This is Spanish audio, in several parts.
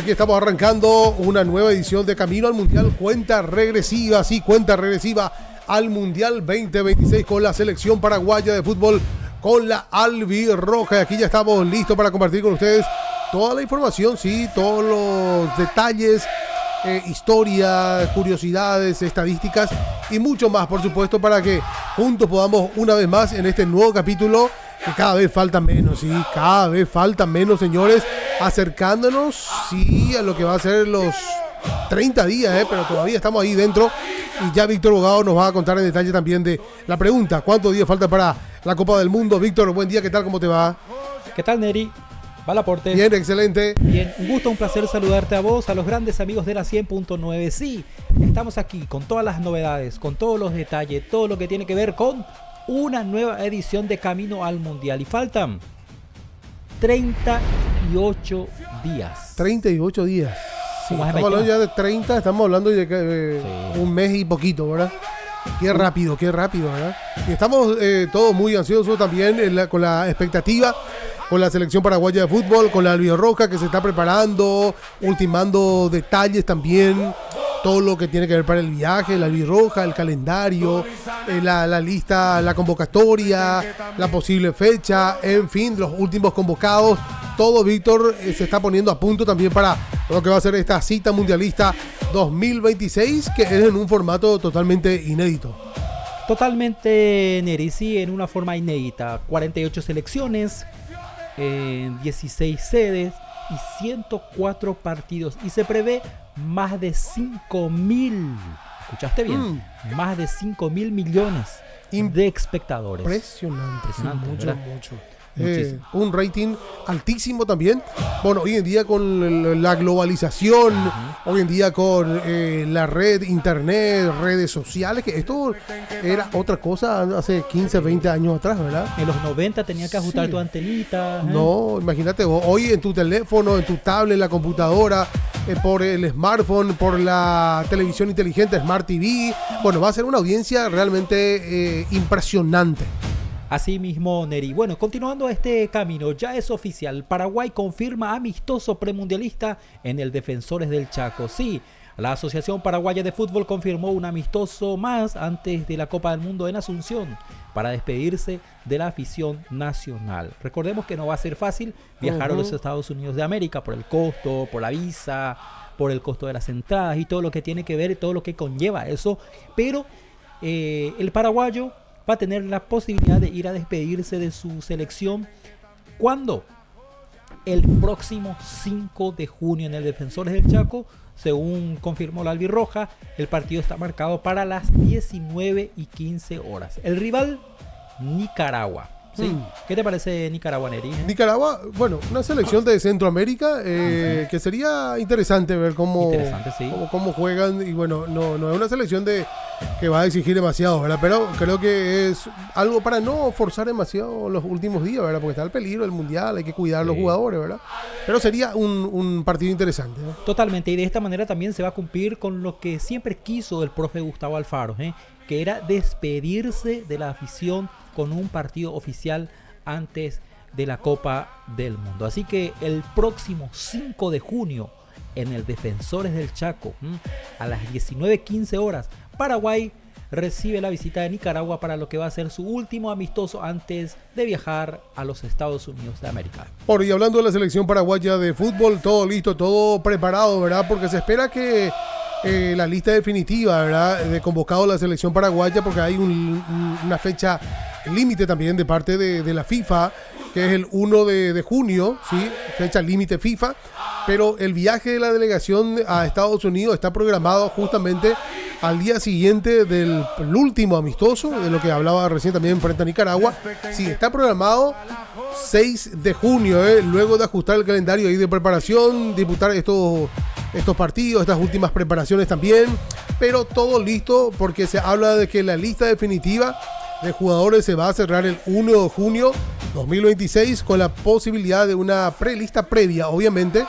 aquí estamos arrancando una nueva edición de Camino al Mundial, cuenta regresiva al Mundial 2026 con la selección paraguaya de fútbol, con la albirroja. Y aquí ya estamos listos para compartir con ustedes toda la información, sí, todos los detalles, historias, curiosidades, estadísticas y mucho más, por supuesto, para que juntos podamos una vez más en este nuevo capítulo, que cada vez falta menos, sí, cada vez falta menos, señores, acercándonos, sí, a lo que va a ser los 30 días, pero todavía estamos ahí dentro. Y ya Víctor Bogado nos va a contar en detalle también de la pregunta: ¿cuántos días falta para la Copa del Mundo? Víctor, buen día, ¿qué tal? ¿Cómo te va? ¿Qué tal, Neri? Va el aporte. Bien, excelente. Bien, un gusto, un placer saludarte a vos, a los grandes amigos de la 100.9. Sí, estamos aquí con todas las novedades, con todos los detalles, todo lo que tiene que ver con una nueva edición de Camino al Mundial. Y faltan 38 días. 38 días. Sí, estamos hablando ya de 30, estamos hablando de un mes y poquito, ¿verdad? Qué rápido, ¿verdad? Y estamos todos muy ansiosos también con la expectativa, con la selección paraguaya de fútbol, con la albirroja que se está preparando, ultimando detalles también, todo lo que tiene que ver para el viaje, la albirroja, el calendario, la lista, la convocatoria, la posible fecha, en fin, los últimos convocados. Todo, Víctor, se está poniendo a punto también para lo que va a ser esta cita mundialista 2026, que es en un formato totalmente inédito. Totalmente, Neri, sí, en una forma inédita. 48 selecciones, 16 sedes y 104 partidos. Y se prevé más de 5.000, ¿escuchaste bien? Más de 5.000 millones de espectadores. Impresionante, sí, mucho. Muchísimo. Un rating altísimo también. Bueno, hoy en día con la globalización, hoy en día con la red, internet, redes sociales, que esto era otra cosa hace 15, 20 años atrás, ¿verdad? En los 90 tenías que ajustar tu antenita. No, imagínate vos, hoy en tu teléfono, en tu tablet, en la computadora, por el smartphone, por la televisión inteligente, Smart TV. Bueno, va a ser una audiencia realmente impresionante. Así mismo, Neri. Bueno, continuando este camino, ya es oficial. Paraguay confirma amistoso premundialista en el Defensores del Chaco. Sí, la Asociación Paraguaya de Fútbol confirmó un amistoso más antes de la Copa del Mundo en Asunción para despedirse de la afición nacional. Recordemos que no va a ser fácil viajar a los Estados Unidos de América por el costo, por la visa, por el costo de las entradas y todo lo que tiene que ver, todo lo que conlleva eso. Pero el paraguayo va a tener la posibilidad de ir a despedirse de su selección. ¿Cuándo? El próximo 5 de junio en el Defensores del Chaco. Según confirmó la albirroja, el partido está marcado para las 19:15 horas. El rival, Nicaragua. Sí. ¿Qué te parece Nicaragua, Neri? Nicaragua, bueno, una selección de Centroamérica que sería interesante ver cómo juegan. Y bueno, no es una selección que va a exigir demasiado, ¿verdad? Pero creo que es algo para no forzar demasiado los últimos días, ¿verdad? Porque está el peligro del Mundial, hay que cuidar a los jugadores, ¿verdad? Pero sería un partido interesante, ¿no? Totalmente, y de esta manera también se va a cumplir con lo que siempre quiso el profe Gustavo Alfaro, que era despedirse de la afición con un partido oficial antes de la Copa del Mundo. Así que el próximo 5 de junio en el Defensores del Chaco, a las 19:15 horas, Paraguay recibe la visita de Nicaragua para lo que va a ser su último amistoso antes de viajar a los Estados Unidos de América. Y hablando de la selección paraguaya de fútbol, todo listo, todo preparado, ¿verdad? Porque se espera que la lista definitiva, ¿verdad?, de convocado a la selección paraguaya, porque hay una fecha límite también de parte de la FIFA, que es el 1 de junio, ¿sí? Fecha límite FIFA, pero el viaje de la delegación a Estados Unidos está programado justamente al día siguiente del último amistoso, de lo que hablaba recién también frente a Nicaragua. Sí, está programado 6 de junio, luego de ajustar el calendario ahí de preparación, disputar estos partidos, estas últimas preparaciones también, pero todo listo porque se habla de que la lista definitiva de jugadores se va a cerrar el 1 de junio 2026 con la posibilidad de una lista previa, obviamente,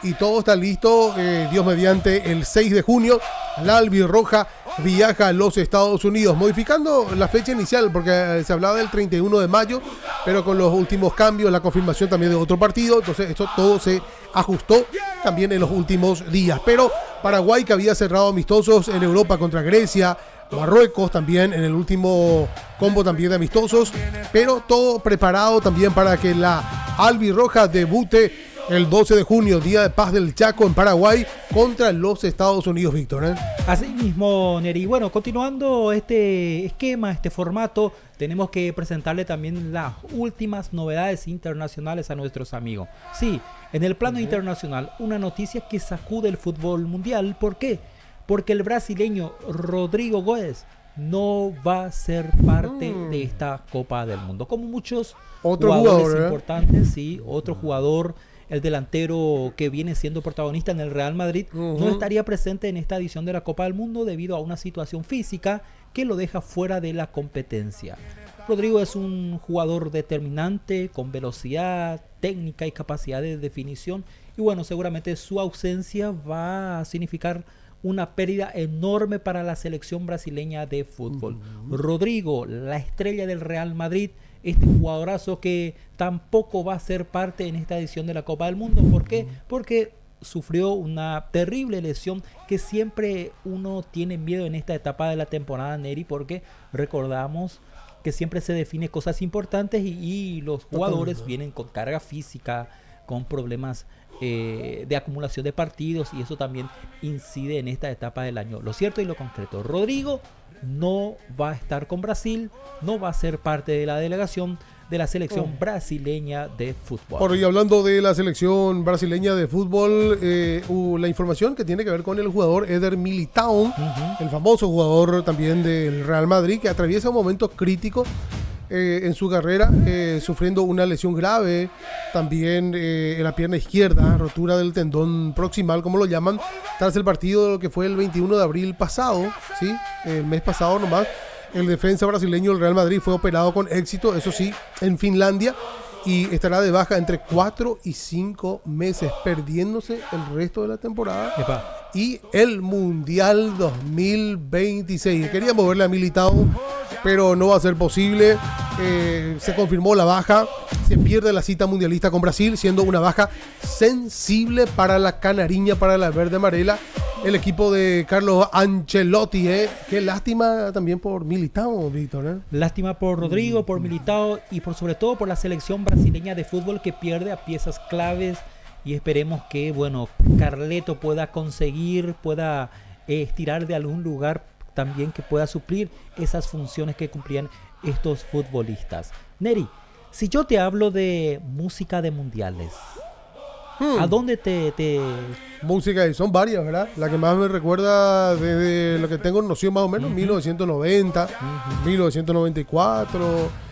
y todo está listo. Dios mediante, el 6 de junio, la albirroja viaja a los Estados Unidos, modificando la fecha inicial, porque se hablaba del 31 de mayo, pero con los últimos cambios, la confirmación también de otro partido, entonces esto todo se ajustó también en los últimos días. Pero Paraguay, que había cerrado amistosos en Europa contra Grecia, Marruecos también en el último combo también de amistosos, pero todo preparado también para que la albirroja debute el 12 de junio, Día de Paz del Chaco, en Paraguay, contra los Estados Unidos, Víctor, ¿eh? Así mismo, Neri. Bueno, continuando este esquema, este formato, tenemos que presentarle también las últimas novedades internacionales a nuestros amigos. Sí, en el plano internacional, una noticia que sacude el fútbol mundial. ¿Por qué? Porque el brasileño Rodrigo Góes no va a ser parte de esta Copa del Mundo. Como muchos jugadores importantes, sí, otro jugador, el delantero que viene siendo protagonista en el Real Madrid, no estaría presente en esta edición de la Copa del Mundo debido a una situación física que lo deja fuera de la competencia. Rodrigo es un jugador determinante, con velocidad, técnica y capacidad de definición, y bueno, seguramente su ausencia va a significar una pérdida enorme para la selección brasileña de fútbol. Rodrigo, la estrella del Real Madrid, este jugadorazo que tampoco va a ser parte en esta edición de la Copa del Mundo. ¿Por qué? Porque sufrió una terrible lesión que siempre uno tiene miedo en esta etapa de la temporada, Neri, porque recordamos que siempre se define cosas importantes y los jugadores vienen con carga física, con problemas de acumulación de partidos, y eso también incide en esta etapa del año. Lo cierto y lo concreto, Rodrigo no va a estar con Brasil, no va a ser parte de la delegación de la selección brasileña de fútbol. Y hablando de la selección brasileña de fútbol, la información que tiene que ver con el jugador Eder Militão, el famoso jugador también del Real Madrid, que atraviesa un momento crítico en su carrera, sufriendo una lesión grave también en la pierna izquierda, rotura del tendón proximal, como lo llaman, tras el partido que fue el 21 de abril pasado, ¿sí? El mes pasado nomás. El defensa brasileño del Real Madrid fue operado con éxito, eso sí, en Finlandia, y estará de baja entre 4 y 5 meses, perdiéndose el resto de la temporada y el Mundial 2026. Quería moverle a Militão, pero no va a ser posible. Se confirmó la baja, se pierde la cita mundialista con Brasil, siendo una baja sensible para la canariña, para la verde amarela, el equipo de Carlos Ancelotti. Qué lástima también por Militão, Víctor. Lástima por Rodrigo, por Militão y por sobre todo por la selección brasileña de fútbol, que pierde a piezas claves, y esperemos que, bueno, Carleto pueda estirar de algún lugar también, que pueda suplir esas funciones que cumplían estos futbolistas. Neri, si yo te hablo de música de mundiales, ¿a dónde te...? Música, y son varias, ¿verdad? La que más me recuerda, desde lo que tengo noción más o menos, 1990, 1994...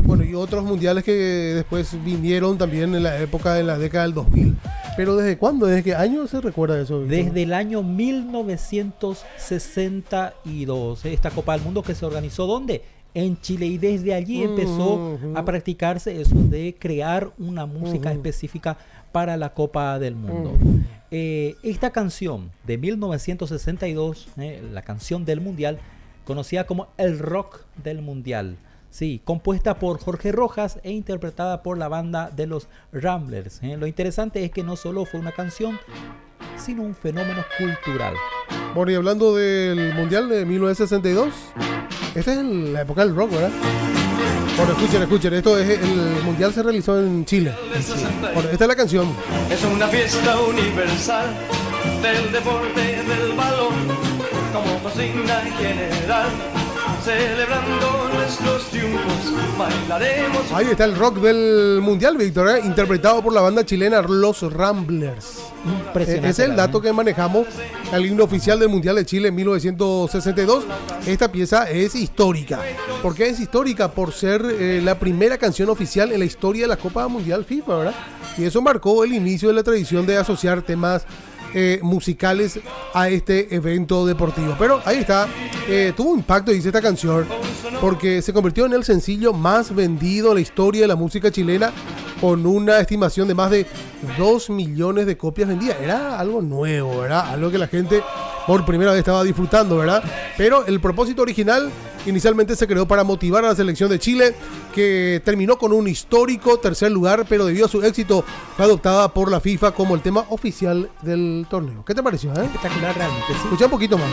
bueno, y otros mundiales que después vinieron también en la época de la década del 2000. Pero ¿desde cuándo? ¿Desde qué año se recuerda eso, Víctor? Desde el año 1962. Esta Copa del Mundo que se organizó, ¿dónde? En Chile, y desde allí empezó a practicarse eso de crear una música específica para la Copa del Mundo. Esta canción de 1962, la canción del Mundial, conocida como el rock del Mundial. Sí, compuesta por Jorge Rojas e interpretada por la banda de los Ramblers. Lo interesante es que no solo fue una canción, sino un fenómeno cultural. Bueno, y hablando del Mundial de 1962, esta es la época del rock, ¿verdad? Bueno, escuchen, esto es, el Mundial se realizó en Chile. Bueno, esta es la canción. Es una fiesta universal del deporte del balón, como consigna general. Celebrando nuestros triunfos, bailaremos. Ahí está el rock del Mundial, Víctor, interpretado por la banda chilena Los Ramblers. Ese es el dato que manejamos, el himno oficial del Mundial de Chile en 1962. Esta pieza es histórica. ¿Por qué es histórica? Por ser la primera canción oficial en la historia de la Copa Mundial FIFA, ¿verdad? Y eso marcó el inicio de la tradición de asociar temas musicales a este evento deportivo. Pero ahí está, tuvo impacto, dice esta canción, porque se convirtió en el sencillo más vendido en la historia de la música chilena, con una estimación de más de 2 millones de copias vendidas. Era algo nuevo, ¿verdad? Algo que la gente por primera vez estaba disfrutando, ¿verdad? Pero el propósito original inicialmente se creó para motivar a la selección de Chile, que terminó con un histórico tercer lugar, pero debido a su éxito fue adoptada por la FIFA como el tema oficial del torneo. ¿Qué te pareció? Espectacular realmente, sí. Escucha un poquito más.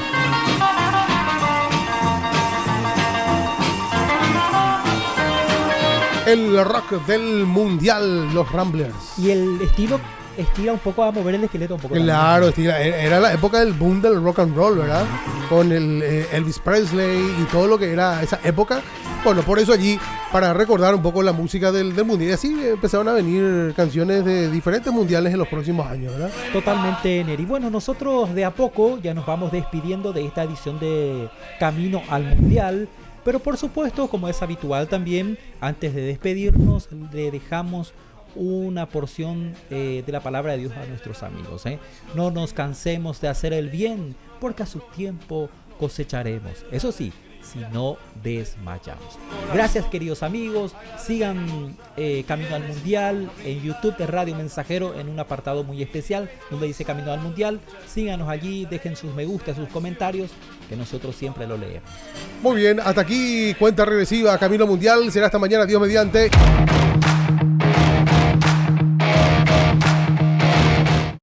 El rock del mundial, los Ramblers. Y el estilo estira un poco a mover el esqueleto un poco. Claro, era la época del boom del rock and roll, ¿verdad? Con el Elvis Presley y todo lo que era esa época. Bueno, por eso allí, para recordar un poco la música del mundial. Y así empezaron a venir canciones de diferentes mundiales en los próximos años, ¿verdad? Totalmente, Neri. Bueno, nosotros de a poco ya nos vamos despidiendo de esta edición de Camino al Mundial. Pero por supuesto, como es habitual también, antes de despedirnos, le dejamos una porción de la palabra de Dios a nuestros amigos. No nos cansemos de hacer el bien, porque a su tiempo cosecharemos. Eso sí, si no desmayamos. Gracias, queridos amigos. Sigan Camino al Mundial en YouTube de Radio Mensajero en un apartado muy especial donde dice Camino al Mundial. Síganos allí, dejen sus me gusta, sus comentarios, que nosotros siempre lo leemos. Muy bien, hasta aquí cuenta regresiva Camino al Mundial. Será hasta mañana, Dios mediante.